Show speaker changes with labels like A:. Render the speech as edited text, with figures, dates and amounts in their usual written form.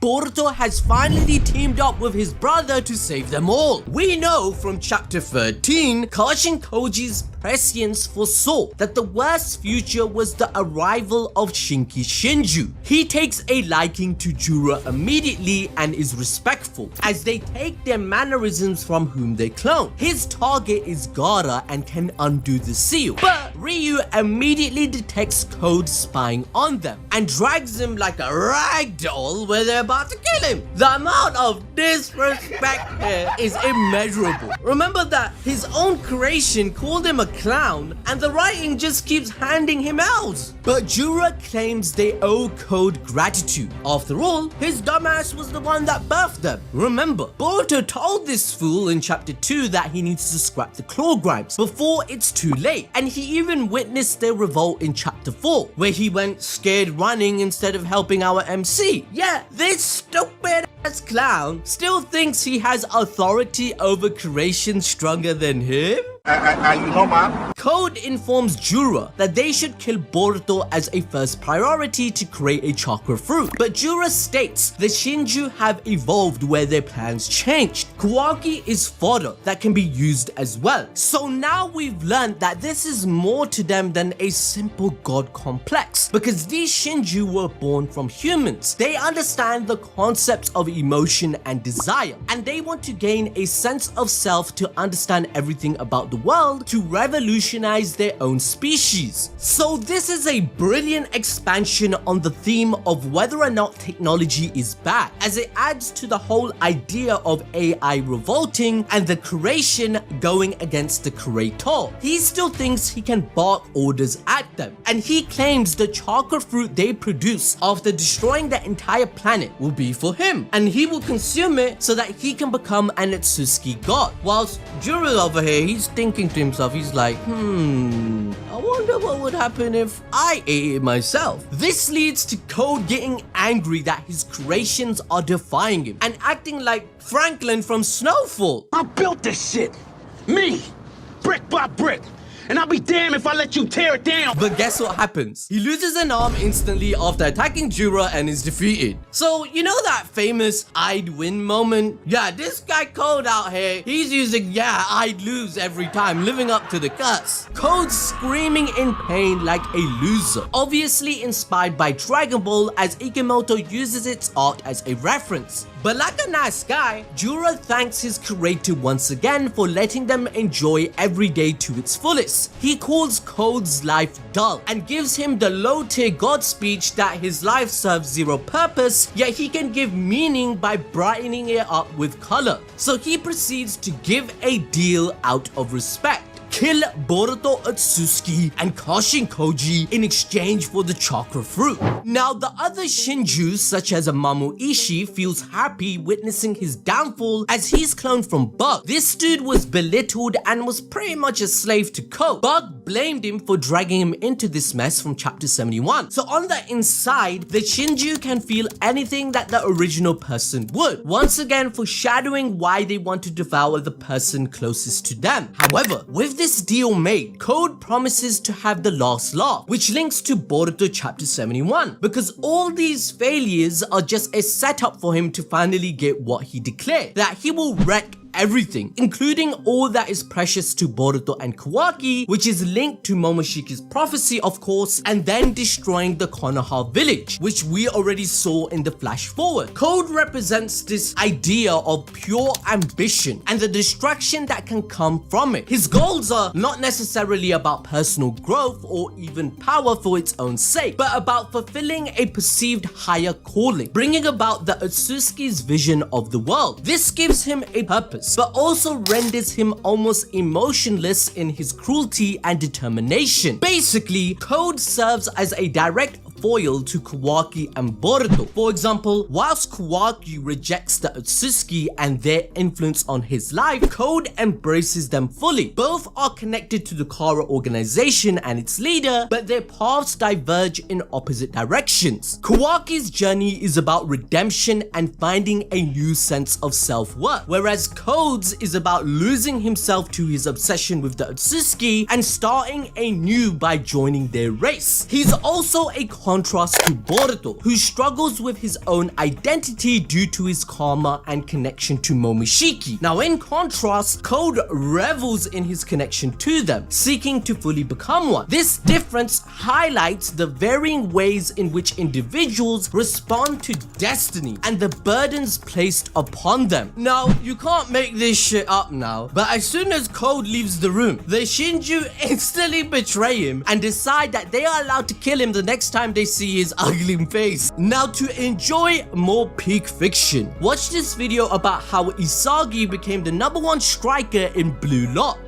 A: Boruto has finally teamed up with his brother to save them all. We know from chapter 13, Kashin Koji's prescience foresaw that the worst future was the arrival of Shinju'S. He takes a liking to Juro immediately and is respectful, as they take their mannerisms from whom they clone. His target is Gaara and can undo the seal, but Ryu immediately detects Code spying on them and drags him like a rag doll where they're about to kill him. The amount of disrespect here is immeasurable. Remember that his own creation called him a clown and the writing just keeps handing him L's. But Juro claims they owe Code gratitude. After all, his dumbass was the one that birthed them. Remember, Boruto told this fool in chapter 2 that he needs to scrap the claw gripes before it's too late, and he even witnessed their revolt in chapter 4 where he went scared running instead of helping our MC. Yeah, this stupid ass clown still thinks he has authority over creation stronger than him?
B: You know, man.
A: Code informs Juro that they should kill Boruto as a first priority to create a chakra fruit, but Juro states the Shinju have evolved where their plans changed. Kawaki is fodder that can be used as well. So now we've learned that this is more to them than a simple god complex, because these Shinju were born from humans. They understand the concepts of emotion and desire, and they want to gain a sense of self to understand everything about the world to revolutionize their own species. So this is a brilliant expansion on the theme of whether or not technology is bad, as it adds to the whole idea of AI revolting and the creation going against the creator. He still thinks he can bark orders at them, and he claims the chakra fruit they produce after destroying the entire planet will be for him, and he will consume it so that he can become an Otsusuki god. Whilst Juro over here, he's thinking to himself, he's like, I wonder what would happen if I ate it myself. This leads to Code getting angry that his creations are defying him and acting like Franklin from Snowfall.
B: I built this shit. Me. Brick by brick. And I'll be damned if I let you tear it down.
A: But guess what happens? He loses an arm instantly after attacking Juro and is defeated. So, you know that famous I'd win moment? Yeah, this guy Code out here, he's using I'd lose every time, living up to the curse. Code's screaming in pain like a loser. Obviously inspired by Dragon Ball, as Ikemoto uses its art as a reference. But like a nice guy, Juro thanks his creator once again for letting them enjoy every day to its fullest. He calls Code's life dull and gives him the low-tier god speech that his life serves zero purpose, yet he can give meaning by brightening it up with color. So he proceeds to give a deal out of respect. Kill Boruto Otsusuki and Kashin Koji in exchange for the chakra fruit. Now the other Shinju'S such as Mamoishi feels happy witnessing his downfall as he's cloned from Bug. This dude was belittled and was pretty much a slave to Code. Bug blamed him for dragging him into this mess from chapter 71. So on the inside, the Shinju can feel anything that the original person would. Once again foreshadowing why they want to devour the person closest to them. However, with this deal made, Code promises to have the last laugh, which links to Boruto chapter 71, because all these failures are just a setup for him to finally get what he declared, that he will wreck everything, including all that is precious to Boruto and Kawaki, which is linked to Momoshiki's prophecy of course, and then destroying the Konoha village, which we already saw in the flash forward. Code represents this idea of pure ambition and the destruction that can come from it. His goals are not necessarily about personal growth or even power for its own sake, but about fulfilling a perceived higher calling, bringing about the Otsusuki's vision of the world. This gives him a purpose, but also renders him almost emotionless in his cruelty and determination. Basically, Code serves as a direct foil to Kawaki and Boruto. For example, whilst Kawaki rejects the Otsusuki and their influence on his life, Code embraces them fully. Both are connected to the Kara organization and its leader, but their paths diverge in opposite directions. Kawaki's journey is about redemption and finding a new sense of self-worth, whereas Code's is about losing himself to his obsession with the Otsusuki and starting anew by joining their race. He's also a contrast to Boruto, who struggles with his own identity due to his karma and connection to Momoshiki. Now in contrast, Code revels in his connection to them, seeking to fully become one. This difference highlights the varying ways in which individuals respond to destiny and the burdens placed upon them. Now, you can't make this shit up now, but as soon as Code leaves the room, the Shinju instantly betray him and decide that they are allowed to kill him the next time they see his ugly face. Now, to enjoy more peak fiction, watch this video about how Isagi became the #1 striker in Blue Lock.